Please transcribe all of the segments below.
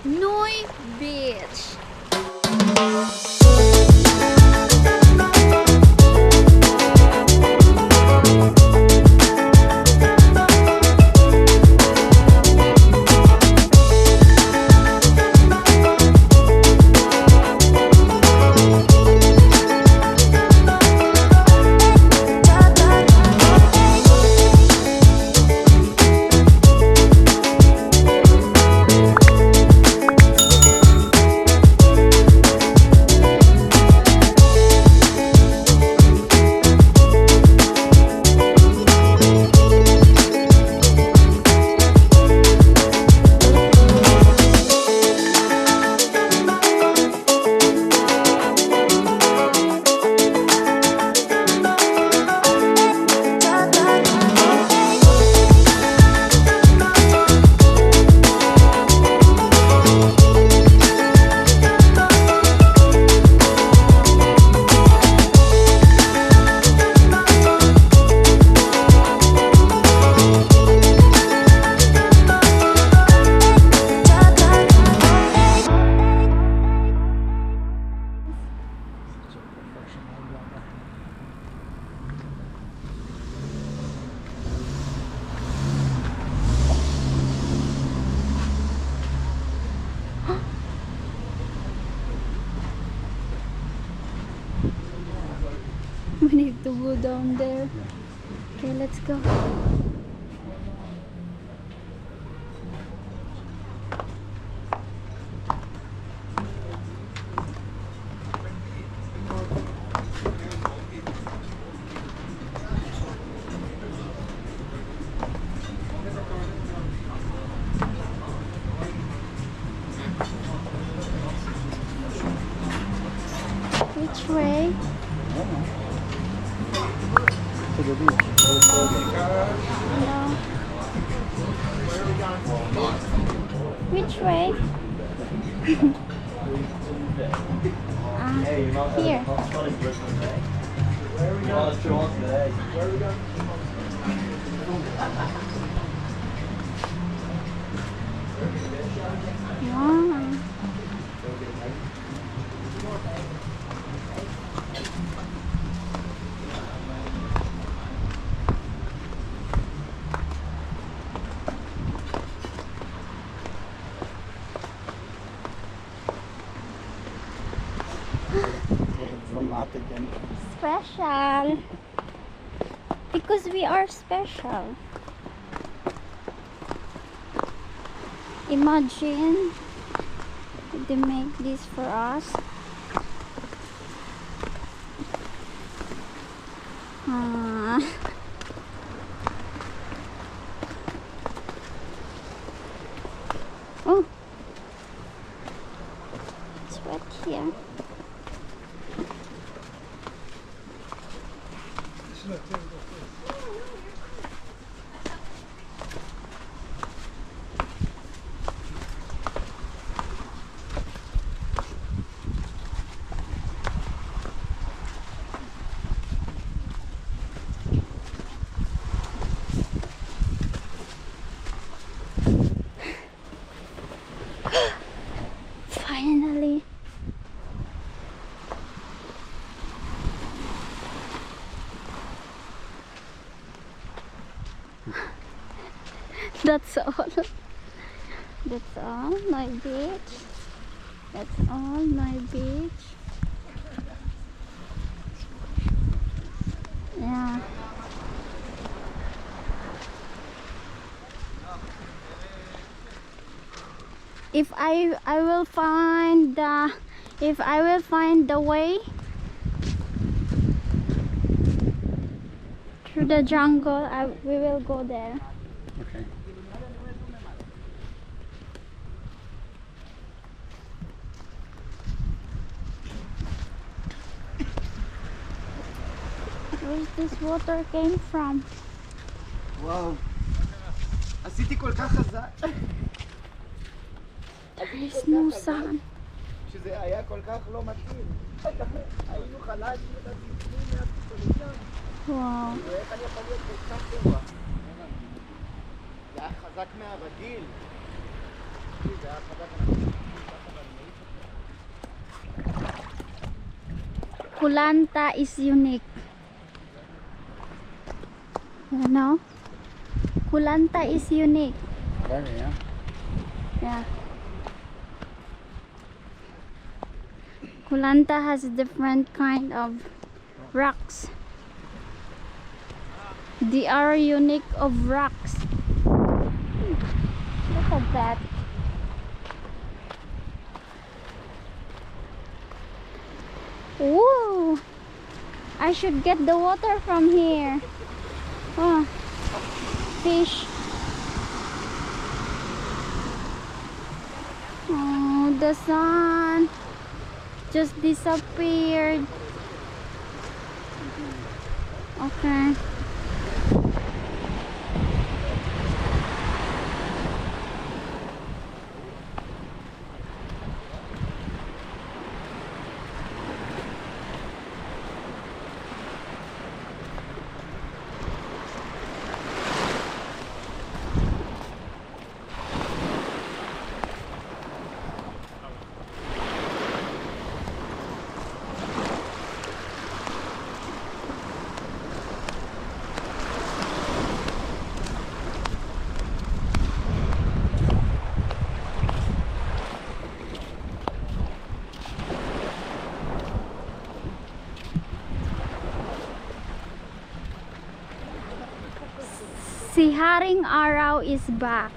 Nui Beach. We need to go down there. Okay, let's go. Which way? To the beach. No. Which way? Here. Wow. Special. Because we are special. Imagine they make this for us. Oh, it's wet here. Finally. That's all. That's all my beach. That's all my beach. Yeah. If I will find the way through the jungle, we will go there. Okay. Where's this water came from? וואו. עשיתי כל כך חזק. There's no sun. שזה היה כל כך לא מתאים. היינו חלש מהטיפולים. Wow. ואיך אני יכול להיות כל כך גרוע? זה היה חזק מהרגיל. זה היה חזק מהרגיל. Koh Lanta is unique. You know? Koh Lanta is unique. Very, yeah. Yeah. Koh Lanta has different kind of rocks. They are unique of rocks. Look at that. Woo! I should get the water from here. Oh, fish. Oh, the sun just disappeared. Okay. Si Haring Araw is back.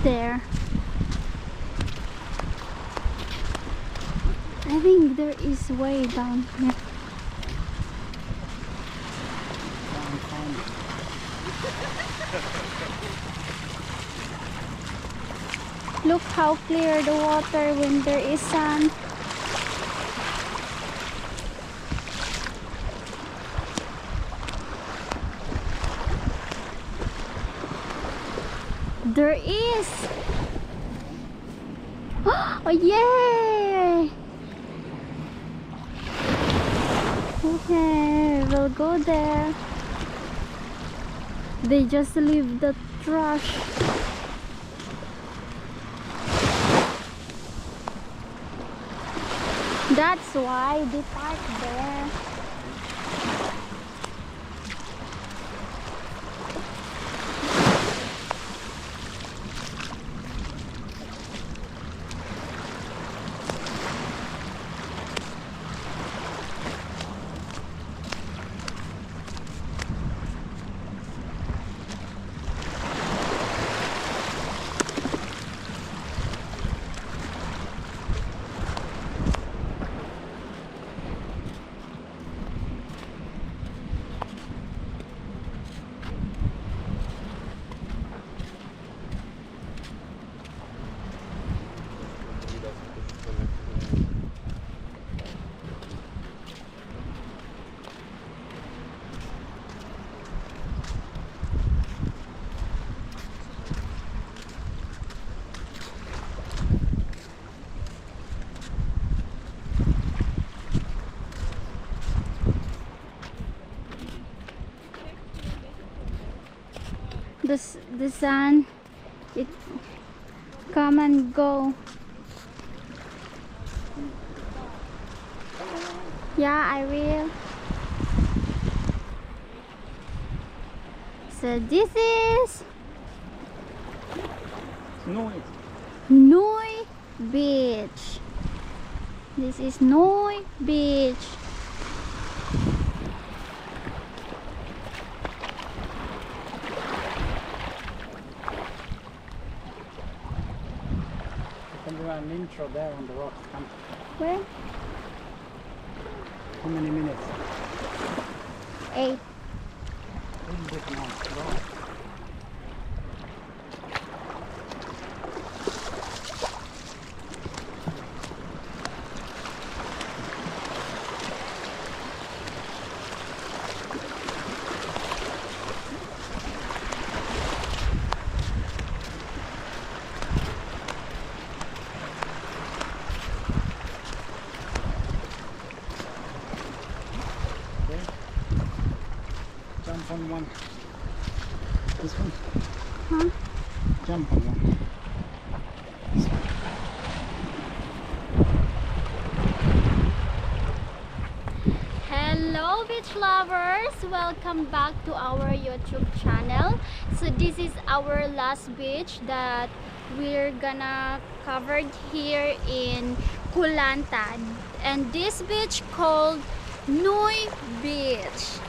There. I think there is way down here. Look how clear the water when there is sun. There is. Oh yay! Okay, we'll go there. They just leave the trash. That's why they park there. The sun, it come and go. Yeah, I will. So this is Nui Beach. This is Nui Beach. An intro there on the rock. Where? How many minutes? 8. on one. This one. Huh? Jump on one. This one. Hello beach lovers, welcome back to our YouTube channel. So this is our last beach that we're gonna cover here in Koh Lanta, and this beach called Nui Beach.